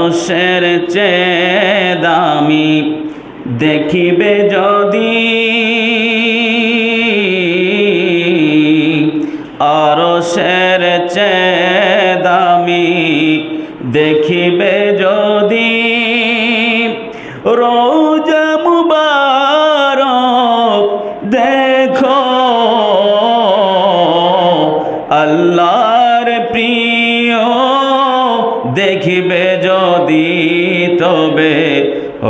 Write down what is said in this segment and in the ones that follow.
আরশের চেয়ে দামি দেখিবে যদি, আরশের চেয়ে দামি দেখিবে যদি, রোজা মুবারক দেখো আল্লাহর প্রিয় দেখিবে যদি, তবে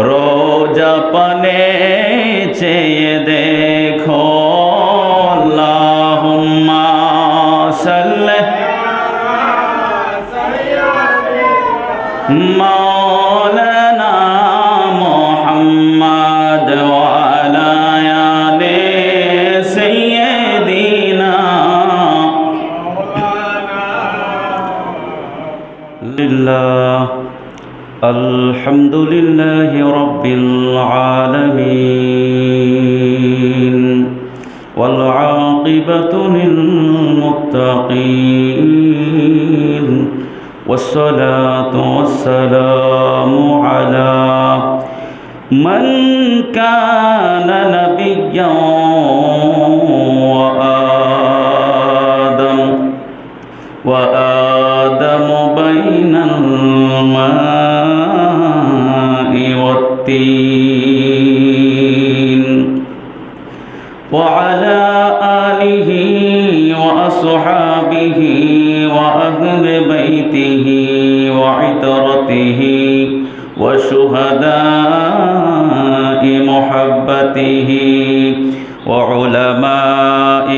রোজা পানে চেয়ে দেখো। আল্লাহুম্মা সাল্লি মাওলানা মুহাম্মদ ওয়া আলা আলি সাইয়্যিদিনা লিল্লাহ। আলহামদুলিল্লাহি রাব্বিল আলামিন ওয়াল আকিবাতু লিল মুত্তাকিন والصلاة والسلام على من كان نبيا وآدم بين الماء والطين وعلى آله وأصحابه وأهل بيته وعترته وشهداء محبته وعلماء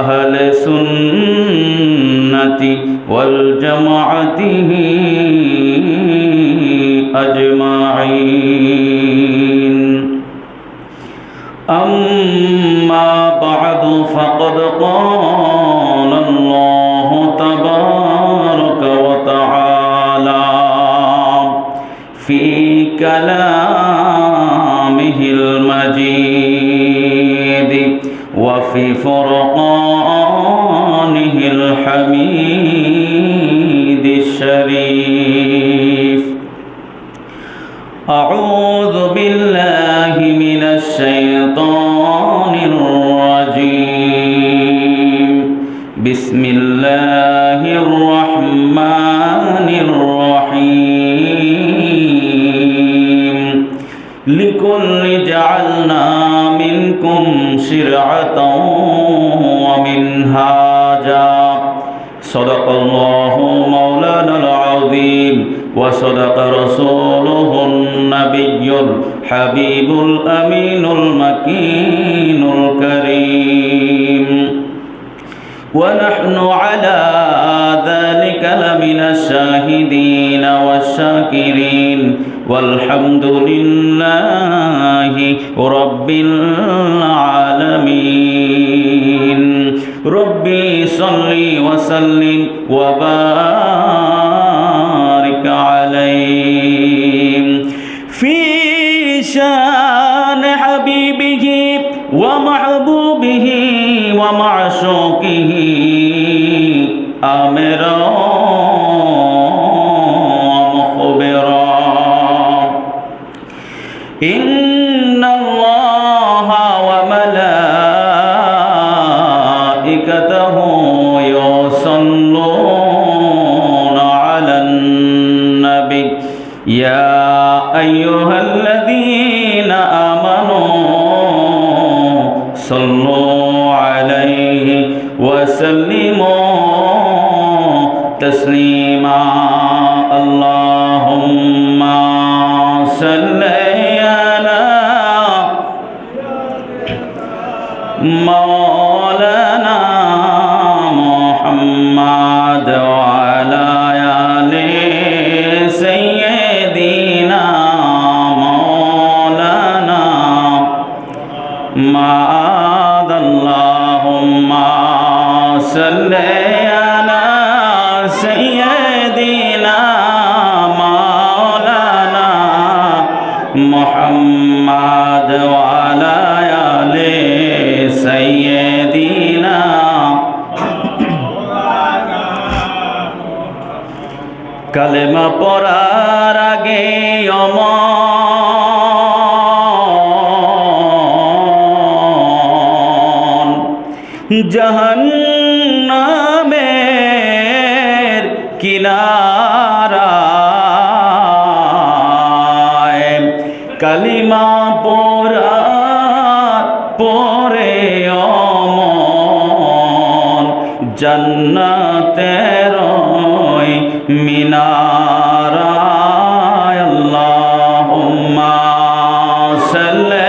أهل السنة والجماعة أجمعين. أما بعد فقد قال الله تبارك وتعالى في كلامه المجيد وفي فرقانه الحميد الشريف. أعوذ بالله من الشيطان الرجيم. بسم الله الرحمن الرحيم. لكل جعلنا منكم شرعة ومنهاجا. صدق الله مولانا العظيم وصدق رسوله النبي الحبيب الأمين المكين الكريم. ونحن على ذلك لمن الشاهدين والشاكرين والحمد لله رب العالمين. ربي صل وسلم وبارك عليه في شان حبيبه ومحبوبه ومعشوقه آمرا ومخبرا. إن الله وملائكته يصلون على النبي يا أيها الذين آمنوا صلوا عليه وسلموا تسليما. اللهم صل على مولانا محمد وعلى آل سيدنا مولانا معاذ. اللهم صل على سيدنا مولانا محمد وعلى آل سيدنا. কালেমা পড়ার জাহান্নামের কিনারায় কালিমা পড়ার পরে অমন জান্নাতের মিনারায় আল্লাহুম্মা সাল্লি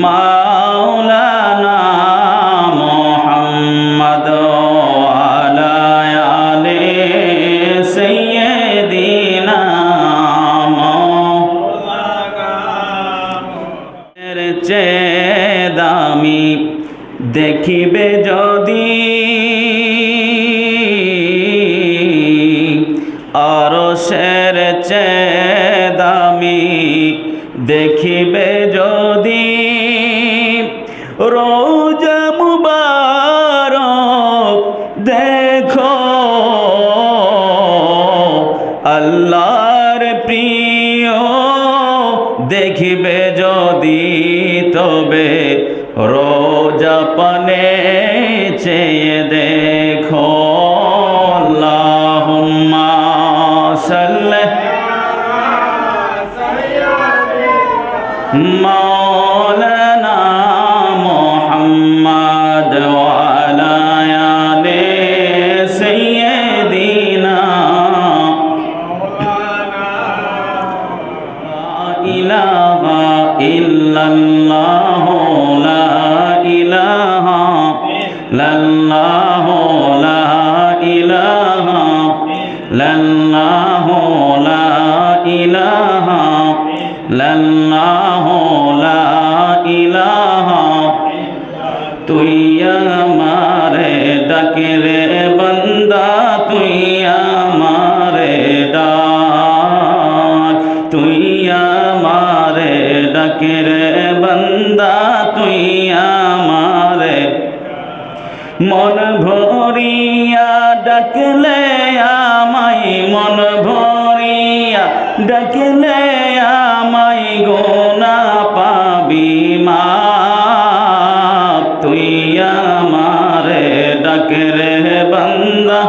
মাওলানা মুহাম্মদ ওয়ালা আলি সাইয়্যিদিনা এর চেয়ে দামি দেখিবে যদি আরশের চেয়ে দামি দেখিবে যদি রোজা মুবারক দেখো আল্লাহর প্রিয় দেখিবে যদি তবে রোজা পানে চেয়ে দেখো আল্লাহুম্মা সাল্লি মাওলানা মুহাম্মদ ওয়ালা আলি সাইয়্যিদিনা ইলাহা ইল্লাল্লাহ লা ইলাহা ইল্লাল্লাহ লা ইলাহা ইল্লাল্লাহ লা ইলাহা ইল্লাল্লাহ লা ইলাহা তুই আমারে ডাকে রে বান্দা তুই আমারে ডাক তুই আমারে ডাকে রে বান্দা তুই আমারে মন ভরিয়া ডাকলে আমায় মন ভরিয়া ডাকলে আমায় গোনা পাবি মা তুই আমারে ডাকে রে বান্দা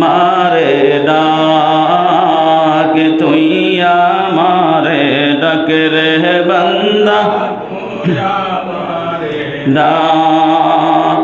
মারে ডাক তুই আমারে ডাকে রে বান্দা ডাক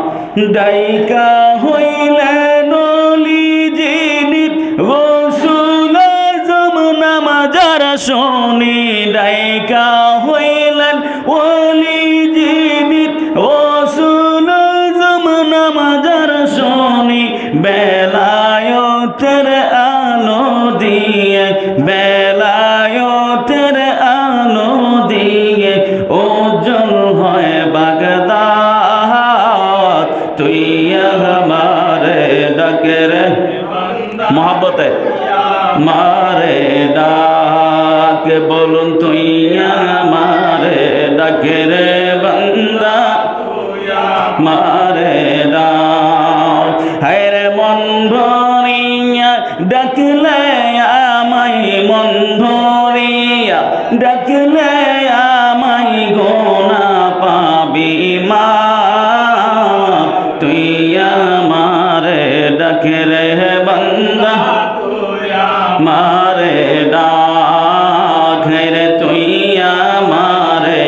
ডাইকা হইলে নলি যিনি রসুল আযম নামাজার শুনি ডাইকা হইলেন ওলি যিনি রসুল আযম নামাজার শুনি বেলায়েতের আলো দিয়ে বেলায়েতের আলো দিয়ে উজ্জ্বল হয় বাগদাদ তুই আমারে ডাকে রে মোহাব্বতে মারে ডাক বলুন তুই আমারে ডাকে রে বান্দা মারে ডাক হায়রে মন ভরিয়া ডাকলে আমায় মন ভরিয়া ডাকলে আমায় গোনা পাবি মা তুই আমারে ডাকে রে বান্দা মারে ডাক রে তুই আমারে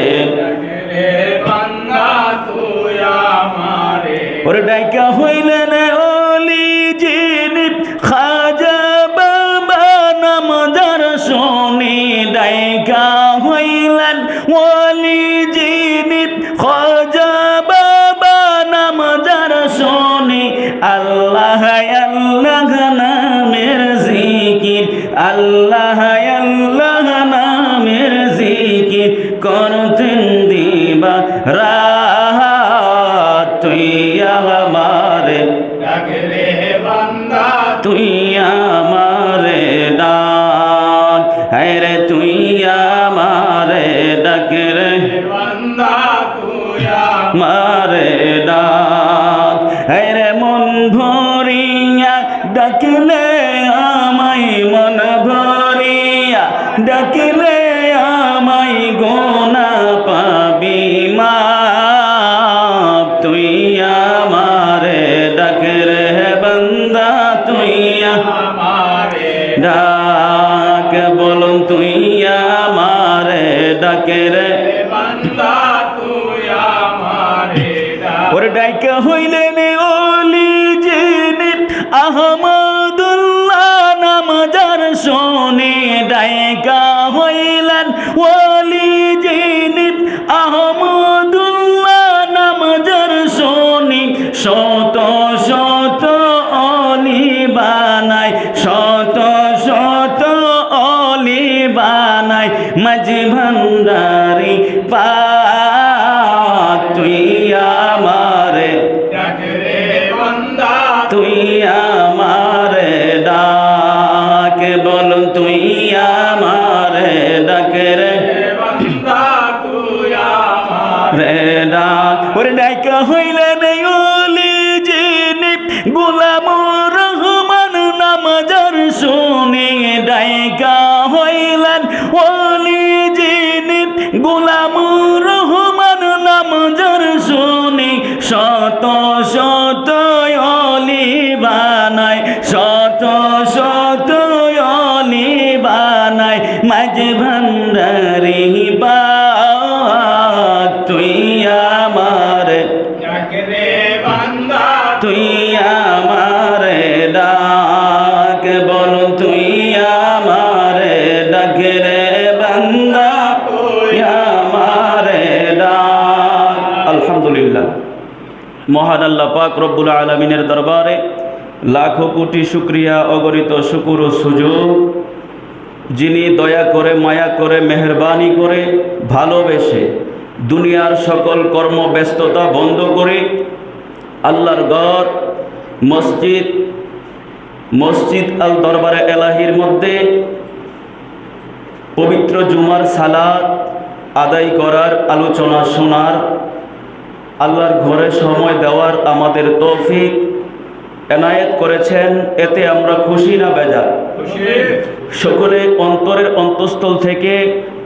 ওরে ডাইকা হইলেন ওলি যিনি খাজা বাবা নামদার শুনি ডাইকা হইলেন ওলি যিনি খাজা বাবা নামদার শুনি আল্লাহ আল্লাহ নামের জিকির আল্লাহ আল্লাহ নামের জিকির করতেন দিবা রাত তুই আমারে ডাকে রে বান্দা তুই আমারে ডাক হায়রে তুই আমারে ডাকে রে বান্দা তুই আমারে ডাক হায়রে মন ভরিয়া ডাকলে আমায় মন ভরিয়া ডাকলে আমায় গোনা পা আহমদুল্লাহ নাম যার শোনে ডাইকা হইলেন ওলি যিনি আহমদুল্লাহ নাম যার শোনে শত শত অলি বানায় শত শত অলি বানায় মাঝ ভান্ডারি পাক তুই আমারে তুই আমারে ডাক বল তুই আমারে ডাক রে রে ডাক ওরে ডাকা হইলেন ওলি যিনি গোলামুর রহমান নাম যার শুনে ডাকা হইলেন ওলি যিনি গোলামুর রহমান নাম যার শুনে শত শত অলি বানায় শত শত অলি বানায় মাঝ ভান্ডারি পাক তুই আমারে তুই আমারে ডাক বল তুই আমারে ডাক রে বান্দা তুই আমারে ডাক। আলহামদুলিল্লাহ, মহান আল্লাহ পাক রব্বুল আলামিনের দরবারে লাখো কোটি শুকরিয়া, অগণিত শুকুর ও সুযোগ, যিনি দয়া করে মায়া করে মেহেরবানি করে ভালোবেসে দুনিয়ার সকল কর্মব্যস্ততা বন্ধ করে আল্লাহর ঘর মসজিদ আল দরবারে এলাহির মধ্যে পবিত্র জুমার সালাত আদায় করার, আলোচনা শোনার, আল্লাহর ঘরে সময় দেওয়ার আমাদের তৌফিক এনায়েত করেছেন। এতে আমরা খুশি না বেজার? সকলে অন্তরের অন্তঃস্থল থেকে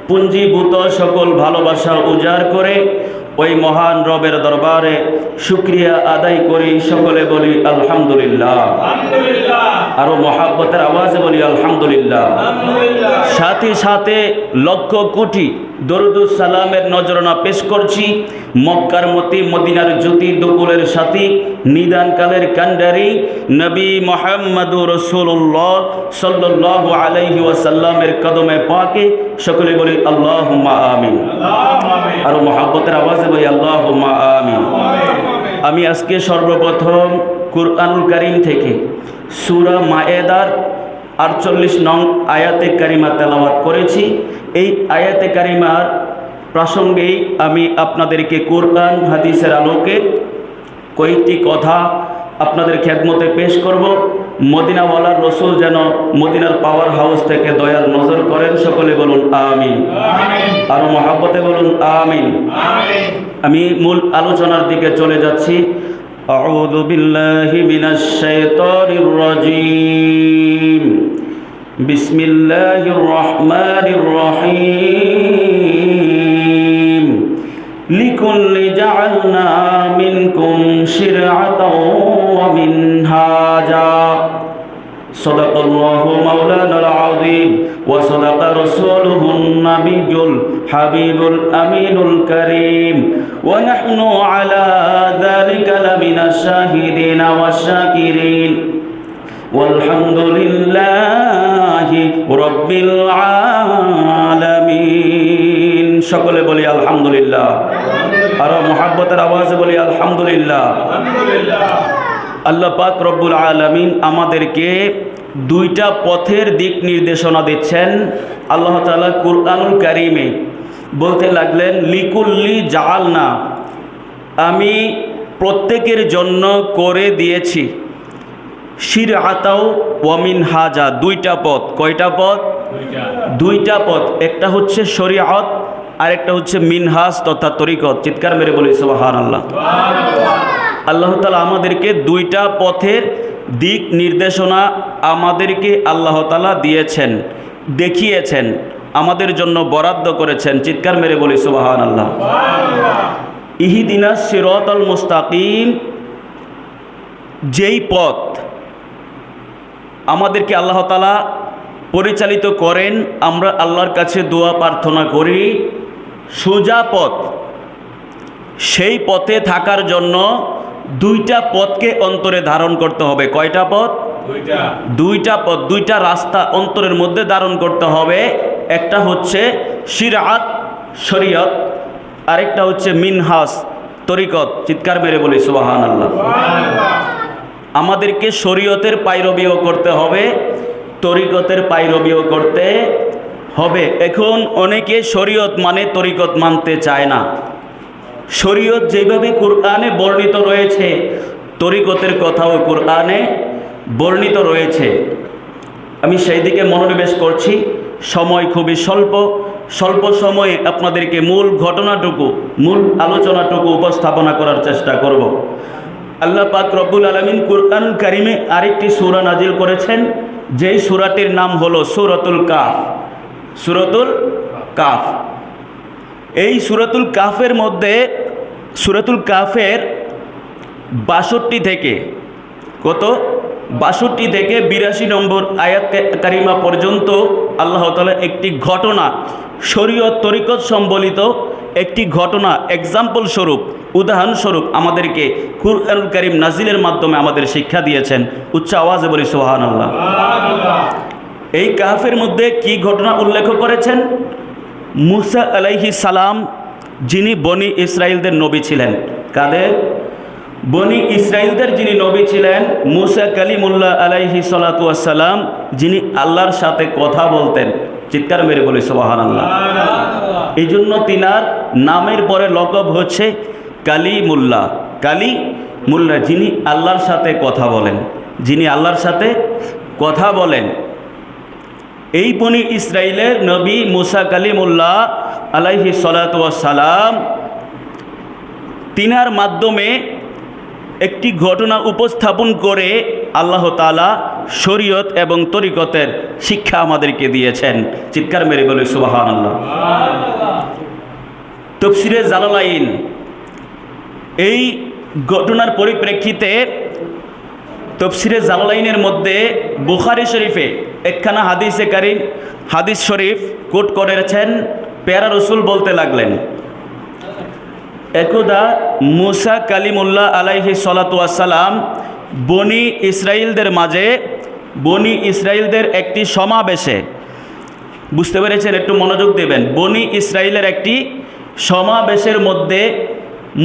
পুঞ্জীভূত সকল ভালোবাসা উজাড় করে ওই মহান রবের দরবারে শুকরিয়া আদায় করি। সকলে বলি আলহামদুলিল্লাহ, আরো মহাব্বতের আওয়াজে বলি আলহামদুলিল্লাহ। সাথে সাথে লক্ষ কোটি দরুদুস সালামের নজরানা পেশ করছি মক্কার মতি, মদিনার জ্যোতি, দুকুলের সাথী, নিদানকালের কান্ডারি নবী মুহাম্মদুর রাসূলুল্লাহ সাল্লাল্লাহু আলাইহি ওয়াসাল্লামের কদমে পাকে। সকলে বলি আল্লাহুম্মা আমিন। আর মহাব্বতের আওয়াজে বলি আল্লাহুম্মা আমিন। আমি আজকে সর্বপ্রথম কুরআনুল কারীম থেকে সূরা মায়েদার 48 নং আয়াতে কারিমা তেলাওয়াত করেছি। এই আয়াতে কারিমার প্রসঙ্গেই আমি আপনাদেরকে কোরআন হাদিসের আলোকে কয়েকটি কথা আপনাদের খেদমতে পেশ করব। মদিনাওয়ালার রসুল যেন মদিনার পাওয়ার হাউস থেকে দয়ার নজর করেন। সকলে বলুন আমিন। আর মহাব্বতে বলুন আমিন। আমি মূল আলোচনার দিকে চলে যাচ্ছি। আউযু বিল্লাহি মিনাশ শাইতানির রাজীম। বিসমিল্লাহির রহমানির রহিম। লিকুল্লি জাআলনা মিনকুম শিরআতাও ওয়া মিনহাজা। সাদাকাল্লাহু মাওলানাল আযীম ওয়া সাদাকা রাসূলুহুন নাবিয়্যুল হাবিবুল আমিনুল কারীম ওয়া নাহনু আলা যালিকা লামিনাশ শাহিদিন ওয়াশ শাকিরিন ওয়ালহামদুলিল্লাহি রাব্বিল আলামিন। সকলে বলি আলহামদুলিল্লাহ। আর মুহাব্বতের আওয়াজে বলি আলহামদুলিল্লাহ। আল্লাহ পাক রব্বুল আলামিন আমাদেরকে দুইটা পথের দিক নির্দেশনা দিচ্ছেন। আল্লাহ তাআলা কুরআনুল কারীমে বলতে লাগলেন লিকুল্লি জাআলনা, আমি প্রত্যেকের জন্য করে দিয়েছি শিরআতাও ওয়া মিনহাজা, দুইটা পথ। কয়টা পথ? দুইটা পথ। একটা হচ্ছে শরীয়ত আর একটা হচ্ছে মিনহাজ তথা তরিকত। চিৎকার মেরে বলি সুবহানাল্লাহ। আল্লাহ তাআলা আমাদেরকে দুইটা পথের দিক নির্দেশনা আমাদেরকে আল্লাহ তাআলা দিয়েছেন, দেখিয়েছেন, আমাদের জন্য বরাদ্দ করেছেন। চিৎকার মেরে বলি সুবহানাল্লাহ। ইহদিনাস সিরাতাল মুস্তাকিম, যেই পথ আমাদেরকে আল্লাহ তাআলা পরিচালিত করেন, আমরা আল্লাহর কাছে দোয়া প্রার্থনা করি সোজা পথ। সেই পথে থাকার জন্য দুইটা পথকে অন্তরে ধারণ করতে হবে। কয়টা পথ? দুইটা পথ, দুইটা রাস্তা অন্তরের মধ্যে ধারণ করতে হবে। একটা হচ্ছে শিরআত, শরীয়ত, আরেকটা হচ্ছে মিনহাজ, তরিকত। চিৎকার মেরে বলি সুবহানাল্লাহ। আমাদেরকে শরীয়তের পায়রবিও করতে হবে, তরিকতের পায়রবিও করতে হবে। এখন অনেকে শরীয়ত মানে তরিকত মানতে চায় না। শরীয়ত যেভাবে কোরআনে বর্ণিত রয়েছে, তরিকতের কথাও কোরআনে বর্ণিত রয়েছে। আমি সেই দিকে মনোনিবেশ করছি। সময় খুবই স্বল্প সময়ে আপনাদেরকে মূল ঘটনাটুকু, মূল আলোচনাটুকু উপস্থাপনা করার চেষ্টা করব। আল্লাহ পাক রব্বুল আলামিন কুরআনুল কারীমে আরেকটি সূরা নাজিল করেছেন, যেই সূরাটির নাম হলো সূরাতুল কাফ। সূরাতুল কাফ। এই সূরাতুল কাফের মধ্যে, সূরাতুল কাফের ৬২ থেকে কত ৬২ থেকে ৮২ নম্বর আয়াত কারিমা পর্যন্ত আল্লাহ তাআলা একটি ঘটনা, শরীয়ত তরিকত সম্বলিত একটি ঘটনা এক্সাম্পল স্বরূপ, উদাহরণস্বরূপ আমাদেরকে কুরআনুল কারীম নাজিলের মাধ্যমে আমাদের শিক্ষা দিয়েছেন। উচ্চ আওয়াজে বলি সুবহানাল্লাহ। এই কাফের মধ্যে কি ঘটনা উল্লেখ করেছেন? মুসা আলাইহিস সালাম, যিনি বনি ইসরাইলদের নবী ছিলেন। কাদের? বনি ইসরাইলদের যিনি নবী ছিলেন, মুসা কালিমুল্লাহ আলাইহি সালাতু ওয়াস সালাম, যিনি আল্লাহর সাথে কথা বলতেন। চিৎকার মেরে বলি সুবহানাল্লাহ। এই জন্য তিনার নামের পরে লকব হচ্ছে কালিমুল্লাহ। কালিমুল্লাহ, যিনি আল্লাহর সাথে কথা বলেন, যিনি আল্লাহর সাথে কথা বলেন। এই বনি ইসরাইলের নবী মুসা কালিমুল্লাহ আলাইহি সালাতু ওয়াস সালাম, তিনার মাধ্যমে একটি ঘটনা উপস্থাপন করে আল্লাহ তাআলা শরীয়ত এবং তরিকতের শিক্ষা আমাদেরকে দিয়েছেন। চিৎকার মেরে বলি সুবহানাল্লাহ। তাফসীরে জালালাইন এই ঘটনার পরিপ্রেক্ষিতে তাফসীরে জালালাইনের মধ্যে বুখারী শরীফে একখানা হাদিস শরীফ কোট করেছেন। প্যারা রসুল বলতে লাগলেন, একদা মুসা কালিমুল্লাহ আলাইহি সালাতু ওয়াস সালাম বনি ইসরাইলদের মাঝে, বনি ইসরাইলদের একটি সমাবেশে, বুঝতে পেরেছেন? একটু মনোযোগ দেবেন। বনি ইসরাইলের একটি সমাবেশের মধ্যে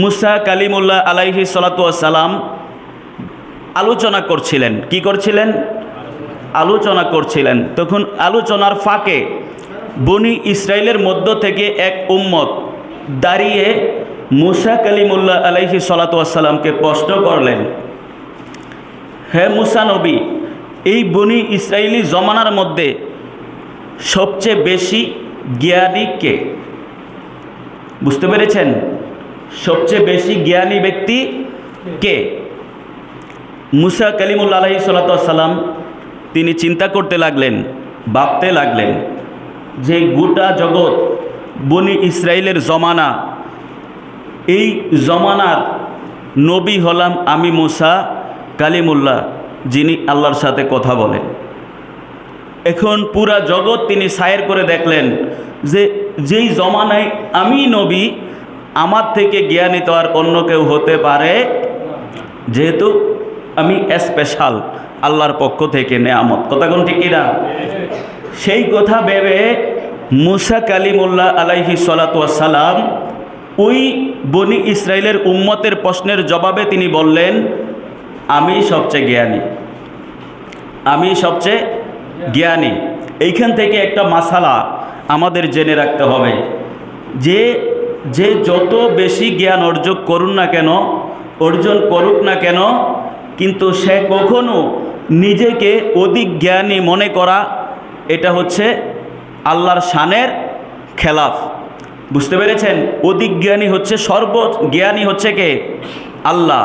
মুসা কালিমুল্লাহ আলাইহি সালাতু ওয়াস সালাম আলোচনা করছিলেন। কি করছিলেন? আলোচনা করছিলেন। তখন আলোচনার ফাঁকে বনি ইসরাইলের মধ্য থেকে এক উম্মত দাঁড়িয়ে মুসা কালিমুল্লাহ আলাইহি সালাতু ওয়াস সালামকে প্রশ্ন করলেন, হে মুসা নবী, এই বনি ইসরাইলি জমানার মধ্যে সবচেয়ে বেশি জ্ঞানী কে? বুঝতে পেরেছেন? সবচেয়ে বেশি জ্ঞানী ব্যক্তি কে? মুসা কালিমুল্লাহ আলাইহি সালাতু ওয়াস সালাম তিনি চিন্তা করতে লাগলেন, ভাবতে লাগলেন যে গোটা জগৎ বনি ইসরাইলের জমানা, এই জমানার নবী হলাম আমি মুসা কালিমুল্লাহ, যিনি আল্লাহর সাথে কথা বলেন। এখন পুরা জগৎ তিনি সায়ের করে দেখলেন যে যেই জমানায় আমি নবী, আমার থেকে জ্ঞানী তো আর অন্য কেউ হতে পারে, যেহেতু আমি স্পেশাল আল্লাহর পক্ষ থেকে নেয়ামত। কথা কোন ঠিক না? সেই কথা ভেবে মুসা কালিমুল্লাহ আলাইহি সালাতু ওয়াস সালাম ওই বনি ইসরাইলের উম্মতের প্রশ্নের জবাবে তিনি বললেন, আমি সবচেয়ে জ্ঞানী, আমি সবচেয়ে জ্ঞানী। এইখান থেকে একটা মাসালা আমাদের জেনে রাখতে হবে যে যে যত বেশি জ্ঞান অর্জন করুক না কেন, কিন্তু সে কখনো নিজেকে অধিক জ্ঞানী মনে করা, এটা হচ্ছে আল্লাহর শানের খেলাফ। বুঝতে পেরেছেন? অধিক জ্ঞানী হচ্ছে, সর্বজ্ঞানী হচ্ছে কে? আল্লাহ।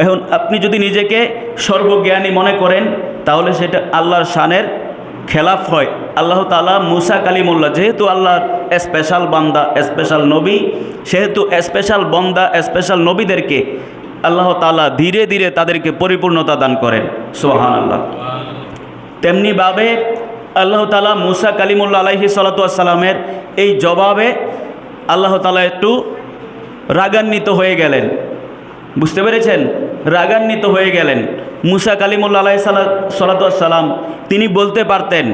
এখন আপনি যদি নিজেকে সর্বজ্ঞানী মনে করেন, তাহলে সেটা আল্লাহর শানের খেলাফ হয়। আল্লাহ তাআলা মুসা কালিমুল্লাহ, যেহেতু আল্লাহর স্পেশাল বান্দা, স্পেশাল নবী, সেহেতু স্পেশাল বান্দা, স্পেশাল নবীদেরকে আল্লাহ তাআলা ধীরে ধীরে তাদেরকে পরিপূর্ণতা দান করেন। সুবহানাল্লাহ। তেমনিভাবে আল্লাহ তাআলা মুসা কালিমুল্লাহ আলাইহি সালাতু ওয়াস সালামের এই জবাবে আল্লাহ তাআলা একটু রাগান্বিত হয়ে গেলেন। বুঝতে পেরেছেন? রাগান্বিত হয়ে গেলেন। মুসা কালিমুল্লাহ আলাইহিস সালাতু ওয়াস সালাম তিনি বলতে পারতেন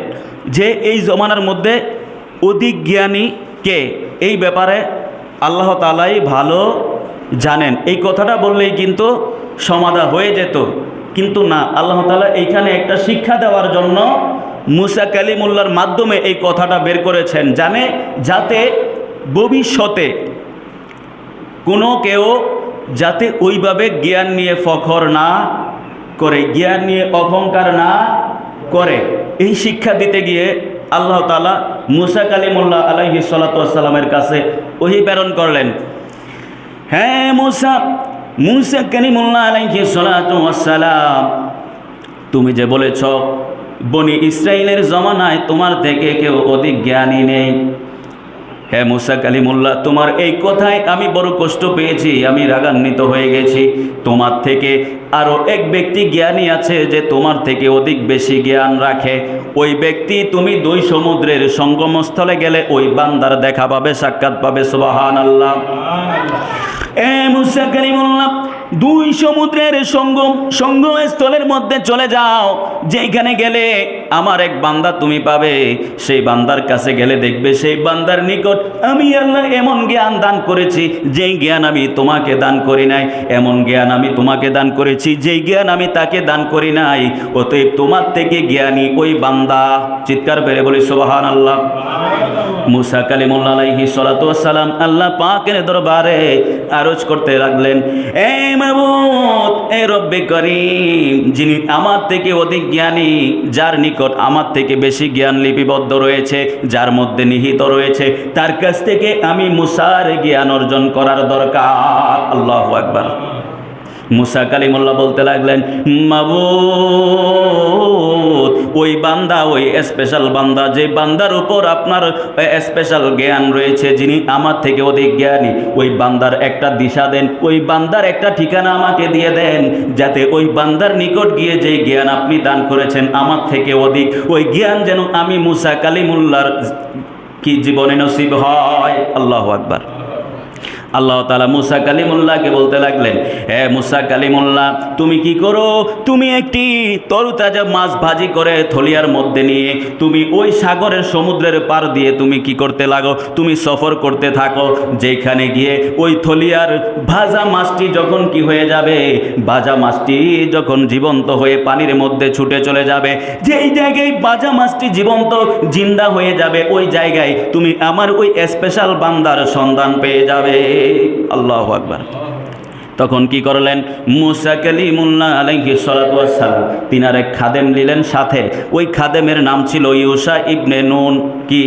যে এই জমানার মধ্যে অধিক জ্ঞানী কে, এই ব্যাপারে আল্লাহ তাআলাই ভালো জানেন। এই কথাটা বললেই কিন্তু সমাধা হয়ে যেত, কিন্তু না, আল্লাহ তাআলা এইখানে একটা শিক্ষা দেওয়ার জন্য মুসা কালিমুল্লাহর মাধ্যমে এই কথাটা বের করেছেন, যাতে ভবিষ্যতে কোনো কেউ যাতে ওইভাবে জ্ঞান নিয়ে ফখর না করে, জ্ঞান নিয়ে অহংকার না করে, এই শিক্ষা দিতে গিয়ে আল্লাহ তাআলা মুসা কালিমুল্লাহ আলাইহিস সালাতু ওয়াস সালামের কাছে ওহী প্রেরণ করলেন। হ্যাঁ মুসা কালিমুল্লাহ আলাইহিস সালাতু ওয়াস সালাম, তুমি যে বলেছ বনি ইসরাইলের জমানায় তোমার থেকে কেউ অধিক জ্ঞানী নেই, হ্যাঁ মুসা কালিমুল্লাহ, তোমার এই কথায় আমি বড় কষ্ট পেয়েছি, আমি রাগান্বিত হয়ে গেছি। তোমার থেকে আরও এক ব্যক্তি জ্ঞানী আছে যে তোমার থেকে অধিক বেশি জ্ঞান রাখে। ওই ব্যক্তি, তুমি দুই সমুদ্রের সঙ্গমস্থলে গেলে ওই বান্দার দেখা পাবে, সাক্ষাৎ পাবে। সুবহানাল্লাহ। মুসা কালিমুল্লাহ, দুই সমুদ্রের সঙ্গমস্থলের মধ্যে চলে যাও, যেখানে গেলে আমার এক বান্দা তুমি পাবে। সেই বান্দার কাছে গেলে দেখবে সেই বান্দার নিকট আমি আল্লাহ এমন জ্ঞান দান করেছি যেই জ্ঞান আমি তোমাকে দান করি নাই, এমন জ্ঞান আমি তোমাকে দান করেছি যেই জ্ঞান আমি তাকে দান করি নাই। অতএব তোমার থেকে জ্ঞানী ওই বান্দা। চিৎকার বেড়ে বলি সুবহানাল্লাহ। মুসা কালিমুল্লাহ আলাইহিস সালাতু ওয়াস সালাম আল্লাহ পাকের দরবারে আরজ করতে লাগলেন, এ মাবুদ, এ রব্বে করিম, যিনি আমার থেকে অধিক জ্ঞানী, যার নিকট আমার থেকে বেশি জ্ঞান লিপিবদ্ধ রয়েছে, যার মধ্যে নিহিত রয়েছে, তার কাছ থেকে আমি মুসার জ্ঞান অর্জন করার দরকার। আল্লাহু আকবার। মুসা কালিমুল্লাহ বলতে লাগলেন, মাবুদ, ওই বান্দা, ওই স্পেশাল বান্দা, যে বান্দার উপর আপনার স্পেশাল জ্ঞান রয়েছে, যিনি আমার থেকে অধিক জ্ঞানী, ওই বান্দার একটা দিশা দেন, ওই বান্দার একটা ঠিকানা আমাকে দিয়ে দেন, যাতে ওই বান্দার নিকট গিয়ে যে জ্ঞান আপনি দান করেছেন আমার থেকে অধিক, ওই জ্ঞান যেন আমি মুসা কালিমুল্লাহর কি জীবনে নসিব হয়। আল্লাহু আকবার। আল্লাহ তাআলা মুসা কালিমুল্লাহকে বলতে লাগলেন, হে মুসা কালিমুল্লাহ, তুমি কি করো? তুমি একটি তরতাজা মাছ ভাজি করে থলিয়ার মধ্যে নিয়ে তুমি ওই সাগরের সমুদ্রের পার দিয়ে তুমি কি করতে লাগো? তুমি সফর করতে থাকো। যেখানে গিয়ে ওই থলিয়ার ভাজা মাছটি যখন কি হয়ে যাবে, ভাজা মাছটি যখন জীবন্ত হয়ে পানির মধ্যে ছুটে চলে যাবে, যেই জায়গায় ভাজা মাছটি জীবন্ত জিন্দা হয়ে যাবে, ওই জায়গায় তুমি আমার ওই স্পেশাল বান্দার সন্ধান পেয়ে যাবে। আল্লাহু আকবার। তখন কি করলেন? মুসা কালিমুল্লাহ আলাইহিস সালাতু ওয়াস সালাম তিনার এক খাদেম নিলেন সাথে। ওই খাদেমের নাম ছিল ইউশা ইবনে নুন। কি?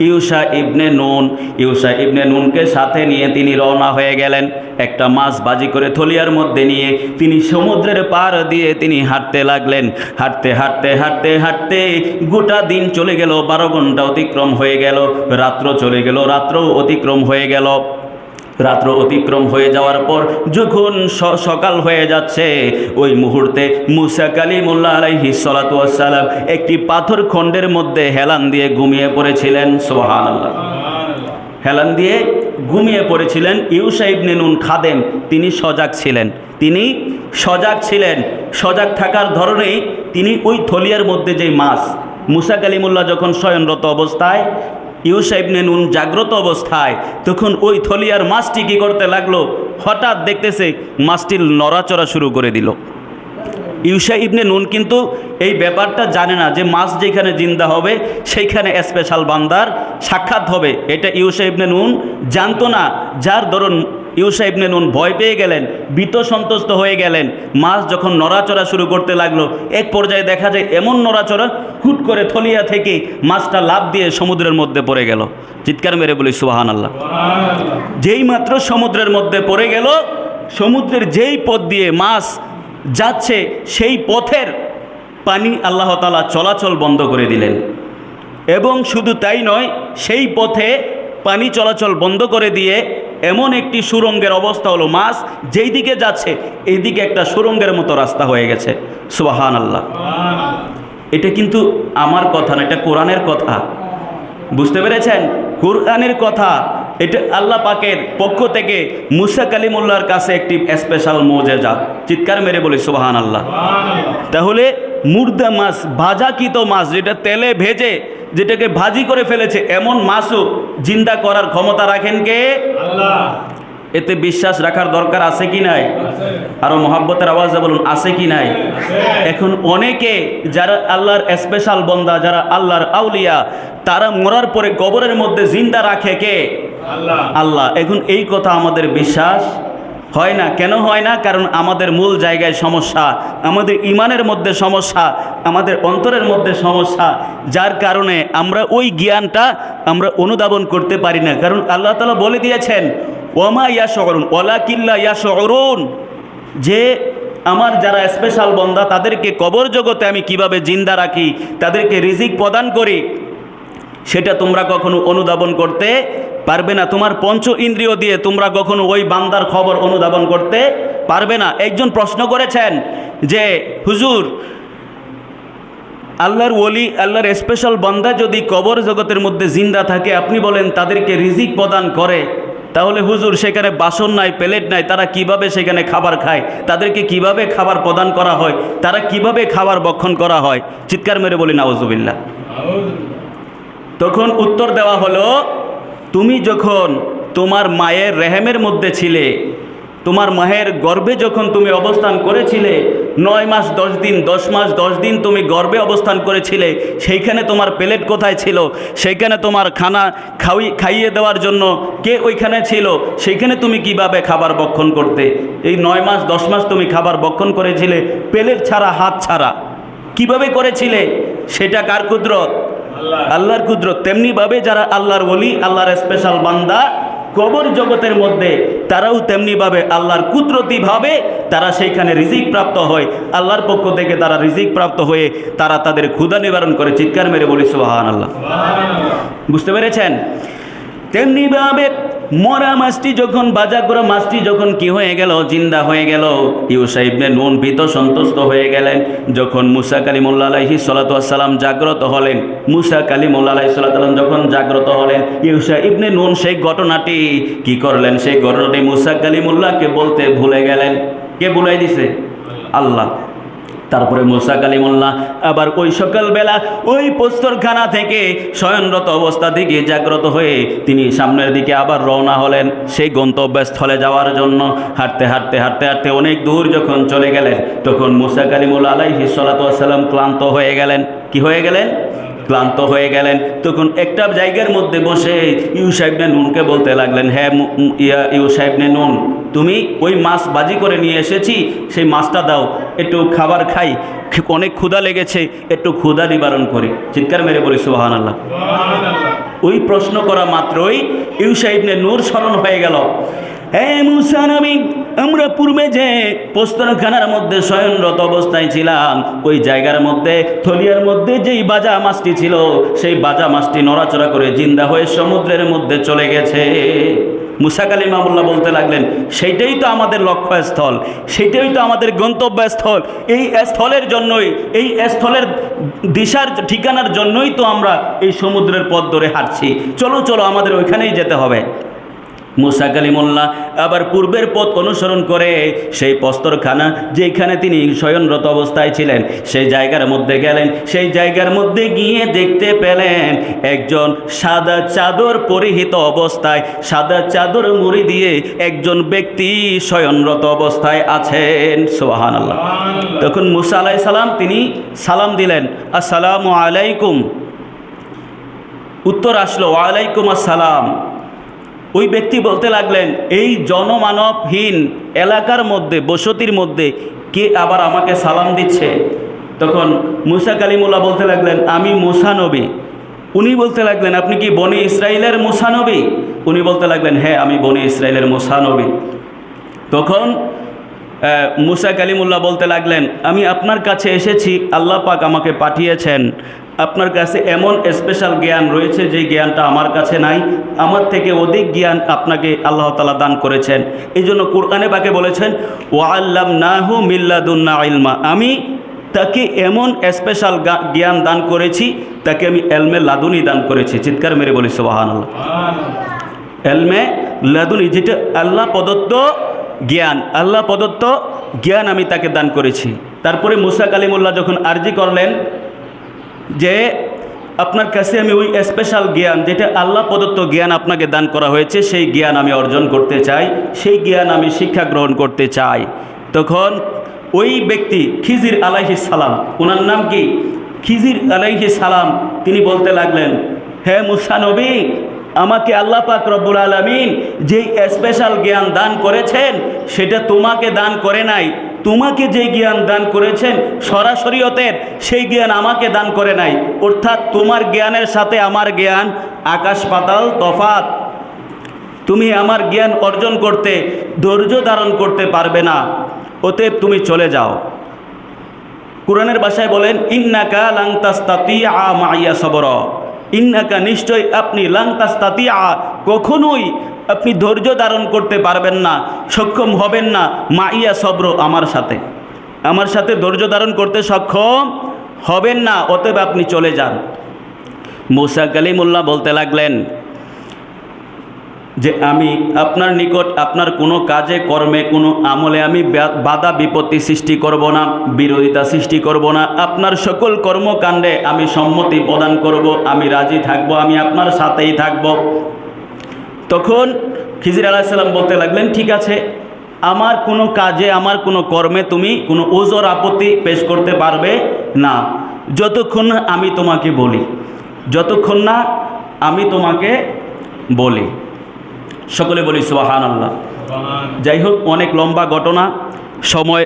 ইউশা ইবনে নুন। ইউশা ইবনে নুনকে সাথে নিয়ে তিনি রওনা হয়ে গেলেন। একটা মাছ ভাজি করে থলিয়ার মধ্যে নিয়ে তিনি সমুদ্রের পার দিয়ে তিনি হাঁটতে লাগলেন। হাঁটতে হাঁটতে হাঁটতে হাঁটতে গোটা দিন চলে গেল, 12 ঘন্টা অতিক্রম হয়ে গেল। রাত্র চলে গেল, রাত্রও অতিক্রম হয়ে গেল। রাত্র অতিক্রম হয়ে যাওয়ার পর যখন সকাল হয়ে যাচ্ছে, ওই মুহূর্তে মুসা কালিমুল্লাহ আলাইহিস সালাতু ওয়াস সালাম একটি পাথর খণ্ডের মধ্যে হেলান দিয়ে ঘুমিয়ে পড়েছিলেন। সুবহানাল্লাহ। হেলান দিয়ে ঘুমিয়ে পড়েছিলেন। ইউশা ইবনে নুন খাদেম, তিনি সজাগ ছিলেন। সজাগ থাকার ধরনেই তিনি ওই থলিয়ার মধ্যে যে মাছ, মুসা কালিমুল্লাহ যখন শয়নরত অবস্থায়, ইউশা ইবনে নুন জাগ্রত অবস্থায়, তখন ওই থলিয়ার মাছটি কী করতে লাগলো? হঠাৎ দেখতেছে মাছটির নড়াচড়া শুরু করে দিল। ইউশা ইবনে নুন কিন্তু এই ব্যাপারটা জানে না যে মাছ যেখানে জিন্দা হবে সেইখানে স্পেশাল বান্দার সাক্ষাৎ হবে। এটা ইউশা ইবনে নুন জানতো না, যার দরুন ইউশা ইবনে নুন ভয় পেয়ে গেলেন, ভীত সন্ত্রস্ত হয়ে গেলেন। মাছ যখন নড়াচড়া শুরু করতে লাগলো, এক পর্যায়ে দেখা যায় এমন নড়াচড়া, হুট করে থলিয়া থেকে মাছটা লাফ দিয়ে সমুদ্রের মধ্যে পড়ে গেল। চিৎকার মেরে বলি সুবহানাল্লাহ। যেই মাত্র সমুদ্রের মধ্যে পড়ে গেল, সমুদ্রের যেই পথ দিয়ে মাছ যাচ্ছে সেই পথের পানি আল্লাহ তাআলা চলাচল বন্ধ করে দিলেন। এবং শুধু তাই নয়, সেই পথে পানি চলাচল বন্ধ করে দিয়ে এমন একটি সুরঙ্গের অবস্থা হলো, মাছ যেই দিকে যাচ্ছে এইদিকে একটা সুরঙ্গের মতো রাস্তা হয়ে গেছে। সুবহানাল্লাহ। এটা কিন্তু আমার কথা না, এটা কোরআনের কথা। বুঝতে পেরেছেন? কোরআনের কথা। এটা আল্লাহ পাকের পক্ষ থেকে মুসা কালিমুল্লাহর কাছে একটি স্পেশাল মুজিজা। চিৎকার মেরে বলি সুবহানাল্লাহ। তাহলে মুর্দা মাছ, ভাজাকৃত মাছ, যেটা তেলে ভেজে যেটাকে ভাজি করে ফেলেছে, এমন মাছও জিন্দা করার ক্ষমতা রাখেন কে? আল্লাহ। এতে বিশ্বাস রাখার দরকার আছে কি নাই? আরো মহাব্বতের আওয়াজে বলুন, আছে কি নাই? এখন অনেকে যারা আল্লাহর স্পেশাল বান্দা, যারা আল্লাহর আউলিয়া, তারা মরার পরে কবরের মধ্যে জিন্দা রাখে কে? আল্লাহ। এখন এই কথা আমাদের বিশ্বাস হয় না। কেন হয় না? কারণ আমাদের মূল জায়গায় সমস্যা, আমাদের ইমানের মধ্যে সমস্যা, আমাদের অন্তরের মধ্যে সমস্যা, যার কারণে আমরা ওই জ্ঞানটা আমরা অনুধাবন করতে পারি না। কারণ আল্লাহ তাআলা বলে দিয়েছেন, ওমা ইয়াশউরুন ওয়ালাকিল্লা ইয়াশউরুন, যে আমার যারা স্পেশাল বান্দা তাদেরকে কবর জগতে আমি কিভাবে জিন্দা রাখি, তাদেরকে রিজিক প্রদান করি, সেটা তোমরা কখনো অনুধাবন করতে পারবে না। তোমার পঞ্চ ইন্দ্রিয় দিয়ে তোমরা কখনো ওই বান্দার খবর অনুধাবন করতে পারবে না। একজন প্রশ্ন করেছেন যে হুজুর, আল্লাহর ওলি, আল্লাহর স্পেশাল বান্দা যদি কবর জগতের মধ্যে জিন্দা থাকে, আপনি বলেন তাদেরকে রিজিক প্রদান করে, তাহলে হুজুর সেখানে বাসন নাই, প্লেট নাই, তারা কিভাবে সেখানে খাবার খায়? তাদেরকে কিভাবে খাবার প্রদান করা হয়? তারা কিভাবে খাবার ভক্ষণ করা হয়? চিৎকার মেরে বলি নাউজুবিল্লাহ। তখন উত্তর দেওয়া হলো, তুমি যখন তোমার মায়ের রেহেমের মধ্যে ছিলে, তোমার মায়ের গর্ভে যখন তুমি অবস্থান করেছিলে, 9 মাস 10 দিন, 10 মাস 10 দিন তুমি গর্ভে অবস্থান করেছিলে, সেইখানে তোমার প্লেট কোথায় ছিল? সেইখানে তোমার খানা খাইয়ে দেওয়ার জন্য কে ওইখানে ছিল? সেইখানে তুমি কিভাবে খাবার ভক্ষণ করতে? এই 9 মাস 10 মাস তুমি খাবার ভক্ষণ করেছিলে প্লেট ছাড়া, হাত ছাড়া, কিভাবে করেছিলে? সেটা কার কুদরত? আল্লাহর কুদরত। তেমনিভাবে যারা আল্লাহর ওলি, আল্লাহর স্পেশাল বান্দা কবর জগতের মধ্যে, তারাও তেমনিভাবে আল্লাহর কুদরতিভাবে তারা সেইখানে রিজিক প্রাপ্ত হয়। আল্লাহর পক্ষ থেকে তারা রিজিক প্রাপ্ত হয়ে তারা তাদের ক্ষুধা নিবারণ করে। চিৎকার মেরে বলি সুবহানাল্লাহ। বুঝতে পেরেছেন? তেমনিভাবে মরা মাছটি যখন, বাজা করা মাছটি যখন কি হয়ে গেল? জিন্দা হয়ে গেল। ইউসা ইবনে নুন ভীত সন্তুষ্ট হয়ে গেলেন। যখন মুসা কালিমুল্লাহ আলাইহিস সালাতু ওয়াস সালাম জাগ্রত হলেন, মুসা কালিমুল্লাহ আলাইহিস সালাতু ওয়াস সালাম যখন জাগ্রত হলেন, ইউসা ইবনে নুন সেই ঘটনাটি কি করলেন? সেই ঘটনাটি মুসা কালিমুল্লাহকে বলতে ভুলে গেলেন। কে ভুলাই দিছে? আল্লাহ। তারপরে মুসা কালিমুল্লাহ আবার ওই সকালবেলা ওই প্রস্তরখানা থেকে শয়নরত অবস্থা থেকে জাগ্রত হয়ে তিনি সামনের দিকে আবার রওনা হলেন সেই গন্তব্যস্থলে যাওয়ার জন্য। হাঁটতে হাঁটতে হাঁটতে হাঁটতে অনেক দূর যখন চলে গেলেন, তখন মুসা কালিমুল্লাহ আলাইহিস সালাতু ওয়াস সালাম ক্লান্ত হয়ে গেলেন। কি হয়ে গেলেন? ক্লান্ত হয়ে গেলেন। তখন একটা জায়গার মধ্যে বসে ইউসা ইবনে নুনকে বলতে লাগলেন, হ্যাঁ ইউসা ইবনে নুন, তুমি ওই মাছ বাজি করে নিয়ে এসেছি, সেই মাছটা দাও, একটু খাবার খাই, অনেক ক্ষুধা লেগেছে, একটু ক্ষুধা নিবারণ করি। চিৎকার মেরে বলি সুবহানাল্লাহ। ওই প্রশ্ন করা মাত্রই ইউসা ইবনে নূর স্মরণ হয়ে গেল, হ্যাঁ মুসা নবী, আমরা পূর্বে যে প্রস্তরখানার মধ্যে শয়নরত অবস্থায় ছিলাম, ওই জায়গার মধ্যে থলিয়ার মধ্যে যেই বাজা মাছটি ছিল, সেই বাজা মাছটি নড়াচড়া করে জিন্দা হয়ে সমুদ্রের মধ্যে চলে গেছে। মুসা কালিমুল্লাহ বলতে লাগলেন, সেইটাই তো আমাদের লক্ষ্যস্থল, সেইটাই তো আমাদের গন্তব্যস্থল। এই স্থলের জন্যই, এই স্থলের দিশার ঠিকানার জন্যই তো আমরা এই সমুদ্রের পথ ধরে হাঁটছি। চলো চলো, আমাদের ওইখানেই যেতে হবে। মুসা কালিমুল্লাহ আবার পূর্বের পথ অনুসরণ করে সেই প্রস্তরখানা যেখানে তিনি শয়নরত অবস্থায় ছিলেন সেই জায়গার মধ্যে গেলেন। সেই জায়গার মধ্যে গিয়ে দেখতে পেলেন একজন সাদা চাদর পরিহিত অবস্থায়, সাদা চাদর মুড়ি দিয়ে একজন ব্যক্তি শয়নরত অবস্থায় আছেন। সুবহানাল্লাহ। তখন মুসা আলাইহিস সালাম তিনি সালাম দিলেন, আসসালামু আলাইকুম। উত্তর আসলো, ওয়ালাইকুম আসসালাম। ওই ব্যক্তি বলতে লাগলেন, এই জনমানবহীন এলাকার মধ্যে, বসতির মধ্যে কে আবার আমাকে সালাম দিচ্ছে? তখন মুসা কালিমুল্লাহ বলতে লাগলেন, আমি মুসা নবী। উনি বলতে লাগলেন, আপনি কি বনি ইসরাইলের মুসা নবী? উনি বলতে লাগলেন, হ্যাঁ আমি বনি ইসরাইলের মুসা নবী। তখন মুসা কালিমুল্লাহ বলতে লাগলেন, আমি আপনার কাছে এসেছি, আল্লাহ পাক আমাকে পাঠিয়েছেন। আপনার কাছে এমন স্পেশাল জ্ঞান রয়েছে যে জ্ঞানটা আমার কাছে নাই, আমার থেকে অধিক জ্ঞান আপনাকে আল্লাহ তাআলা দান করেছেন। এই জন্য কোরআনে পাকে বলেছেন, ওয়াল্লামনাহু মিন লাদুন্না ইলমা, আমি তাকে এমন স্পেশাল জ্ঞান দান করেছি, তাকে আমি এলমে লাদুনি দান করেছি। চিৎকার মেরে বলি সুবহানাল্লাহ। এলমে লাদুনি, যেটা আল্লাহ প্রদত্ত জ্ঞান, আল্লাহ প্রদত্ত জ্ঞান আমি তাকে দান করেছি। তারপরে মুসা কালিমুল্লাহ যখন আরজি করলেন যে আপনার কাছে আমি ওই স্পেশাল জ্ঞান, যেটা আল্লাহ প্রদত্ত জ্ঞান আপনাকে দান করা হয়েছে, সেই জ্ঞান আমি অর্জন করতে চাই, সেই জ্ঞান আমি শিক্ষা গ্রহণ করতে চাই। তখন ওই ব্যক্তি খিজির আলাইহিস সালাম, ওনার নাম কি? খিজির আলাইহিস সালাম, তিনি বলতে লাগলেন, হে মুসা নবী, আমাকে আল্লাহ পাক রব্বুল আলামিন যেই স্পেশাল জ্ঞান দান করেছেন সেটা তোমাকে দান করে নাই। তোমাকে যে জ্ঞান দান করেছেন সরাসরিয়তের, সেই জ্ঞান আমাকে দান করে নাই। অর্থাৎ তোমার জ্ঞানের সাথে আমার জ্ঞান আকাশ পাতাল তফাত। তুমি আমার জ্ঞান অর্জন করতে ধৈর্য ধারণ করতে পারবে না, অতএব তুমি চলে যাও। কোরআনের ভাষায় বলেন, ইন্নাকা লাং তাস্তাতিয়া মাইয়া সবরা, ইন্নাকা নিশ্চয় আপনি, লাং তাস্তাতিয়া কখনোই আপনি ধৈর্য ধারণ করতে পারবেন না, সক্ষম হবেন না, মাইয়া সবর আমার সাথে ধৈর্য ধারণ করতে সক্ষম হবেন না, অতএব আপনি চলে যান। মুসা কালিমুল্লাহ বলতে লাগলেন যে আমি আপনার নিকট আপনার কোনো কাজে কর্মে কোনো আমলে আমি বাধা বিপত্তি সৃষ্টি করব না, বিরোধিতা সৃষ্টি করব না, আপনার সকল কর্মকাণ্ডে আমি সম্মতি প্রদান করব, আমি রাজি থাকব, আমি আপনার সাথেই থাকব। তখন খিজির আলাইহিস সালাম বলতে লাগলেন, ঠিক আছে, আমার কোনো কাজে আমার কোনো কর্মে তুমি কোনো ওজর আপত্তি পেশ করতে পারবে না, যতক্ষণ না আমি তোমাকে বলি, যতক্ষণ না আমি তোমাকে বলি। সকলে বলি সুবহানাল্লাহ। যাই হোক, অনেক লম্বা ঘটনা, সময়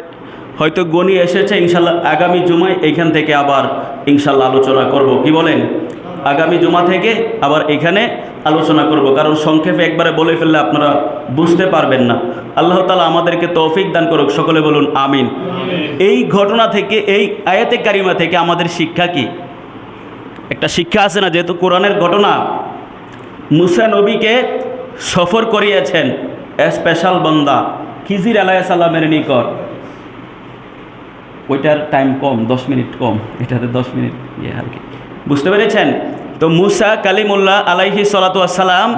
হয়তো গণিয়ে এসেছে। ইনশাল্লাহ আগামী জুমায় এইখান থেকে আবার ইনশাল্লাহ আলোচনা করব। কি বলেন? আগামী জুমা থেকে আবার এখানে আলোচনা করব, কারণ সংক্ষেপে একবারে বলে ফেললে আপনারা বুঝতে পারবেন না। আল্লাহ তাআলা আমাদেরকে তৌফিক দান করুক, সকলে বলুন আমিন। এই ঘটনা থেকে, এই আয়াতে কারিমা থেকে আমাদের শিক্ষা কি? একটা শিক্ষা আছে না, যেহেতু কোরআনের ঘটনা, মুসা নবীকে সফর করিয়েছেন স্পেশাল বান্দা খিজির আলাইহিস সালামের নিকট। ওইটার টাইম কম, 10 মিনিট কম, এটাতে 10 মিনিট আর কি, বুঝতে পেরেছেন? তো মুসা কালিমুল্লাহ আলাইহিস সালাতু ওয়াস সালাম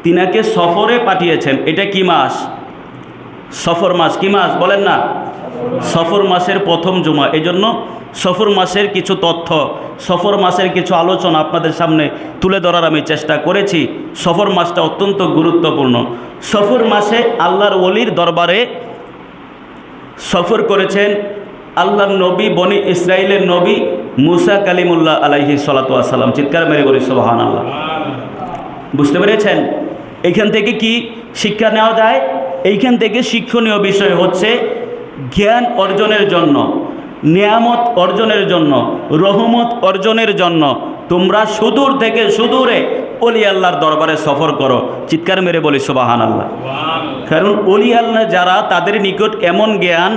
তিনাকে সফরে পাঠিয়েছেন। এটা কি মাস? সফর মাস। কি মাস বলেন না? সফর মাসের প্রথম জুমা। এই জন্য সফর মাসের কিছু তথ্য, সফর মাসের কিছু আলোচনা আপনাদের সামনে তুলে ধরার আমি চেষ্টা করেছি। সফর মাসটা অত্যন্ত গুরুত্বপূর্ণ। সফর মাসে আল্লাহর ওলির দরবারে সফর করেছেন আল্লাহর নবী, বনি ইসরাইলের নবী মুসা কালিমুল্লাহ আলাইহিস সালাতু ওয়াস সালাম। চিৎকার মেরে বলি সুবহানাল্লাহ। বুঝতে পেরেছেন? এইখান থেকে কি শিক্ষা নেওয়া যায়? এইখান থেকে শিক্ষণীয় বিষয় হচ্ছে, জ্ঞান অর্জনের জন্য, নিয়ামত অর্জনের জন্য, রহমত অর্জনের জন্য তোমরা সুদূর থেকে সুদূরে ওলি আল্লাহর দরবারে সফর করো। চিৎকার মেরে বলি সুবহানাল্লাহ। কারণ ওলি আল্লাহ যারা, তাদের নিকট এমন জ্ঞান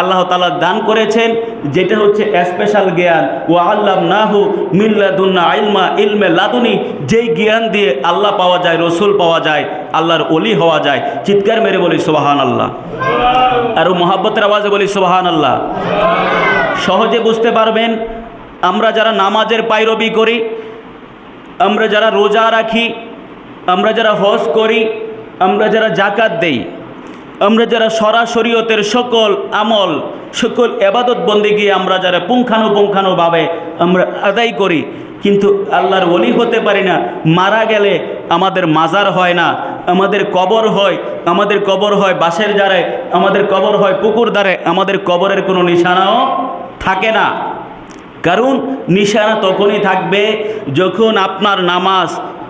আল্লাহ তাআলা দান করেছেন, যেটা হচ্ছে স্পেশাল জ্ঞান। ওয়া আল্লামনাহু মিন লাদুন্না ইলমা, ইলমে লাদুনি, যেই জ্ঞান দিয়ে আল্লাহ পাওয়া যায়, রসুল পাওয়া যায়, আল্লাহর ওলি হওয়া যায়। চিৎকার মেরে বলি সুবহানাল্লাহ। আর মহাব্বতের আওয়াজে বলি সুবহানাল্লাহ। সহজে বুঝতে পারবেন, আমরা যারা নামাজের পায়রবি করি, আমরা যারা রোজা রাখি, আমরা যারা হজ করি, আমরা যারা জাকাত দেই, আমরা যারা সরাসরিয়তের সকল আমল, সকল এবাদত বন্দেগী আমরা যারা পুঙ্খানুপুঙ্খানুভাবে আমরা আদায় করি, কিন্তু আল্লাহর ওলি হতে পারি না। মারা গেলে আমাদের মাজার হয় না, আমাদের কবর হয়, আমাদের কবর হয় বাঁশের জারে, আমাদের কবর হয় পুকুর ধারে, আমাদের কবরের কোনো নিশানাও থাকে না। কারণ নিশানা তখনই থাকবে যখন আপনার নামাজ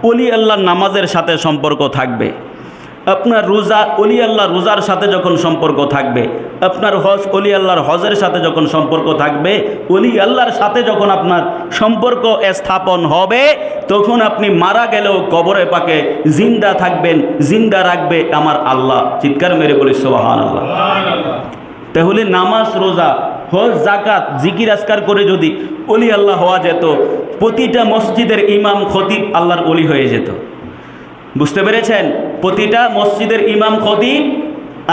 ওলি আল্লাহর নামাজের সাথে সম্পর্ক থাকবে, আপনার রোজা ওলি আল্লাহর রোজার সাথে যখন সম্পর্ক থাকবে, আপনার হজ ওলি আল্লাহর হজের সাথে যখন সম্পর্ক থাকবে, ওলি আল্লাহর সাথে যখন আপনার সম্পর্ক স্থাপন হবে, তখন আপনি মারা গেলেও কবরে পাকে জিন্দা থাকবেন, জিন্দা রাখবে আমার আল্লাহ। চিৎকার মেরে বলি সুবহানাল্লাহ। তাহলে নামাজ, রোজা, হজ, জাকাত, জিকির আজকার করে যদি ওলি আল্লাহ হওয়া যেত, প্রতিটা মসজিদের ইমাম খতিব আল্লাহর ওলি হয়ে যেত। বুঝতে পেরেছেন? প্রতিটা মসজিদের ইমাম খতিব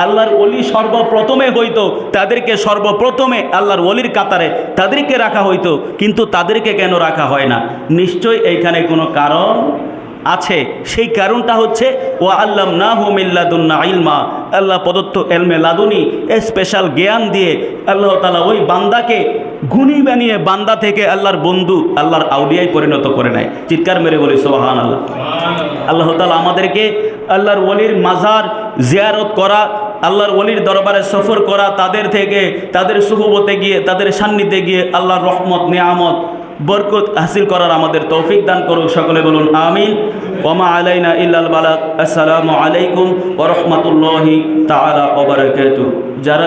আল্লাহর ওলি সর্বপ্রথমে হইতো, তাদেরকে সর্বপ্রথমে আল্লাহর ওলির কাতারে তাদেরকে রাখা হইতো। কিন্তু তাদেরকে কেন রাখা হয় না? নিশ্চয়ই এইখানে কোনো কারণ আছে, সেই কারণটা হচ্ছে ও আল্লামনাহু মিন লাদুন্না ইলমা, আল্লাহ প্রদত্ত এলমে লাদুনি স্পেশাল জ্ঞান দিয়ে আল্লাহ তাআলা ওই বান্দাকে গুণী বানিয়ে বান্দা থেকে আল্লাহর বন্ধু, আল্লাহর আউলিয়ায় পরিণত করে নেয়। চিৎকার মেরে বলি সুবহানাল্লাহ। আল্লাহ তাআলা আমাদেরকে আল্লাহর ওলির মাজার জিয়ারত করা, আল্লাহর ওলির দরবারে সফর করা, তাদের থেকে তাদের সুহবতে গিয়ে তাদের সান্নিধ্যে গিয়ে আল্লাহর রহমত নিয়ামত বরকত হাসিল করার আমাদের তৌফিক দান করুক। সকলে বলুন আমিন। ওমা আলাইনা ইল্লাল বালাগ। আসসালামু আলাইকুম ওয়া রাহমাতুল্লাহি তাআলা ওয়া বারাকাতুহু। যারা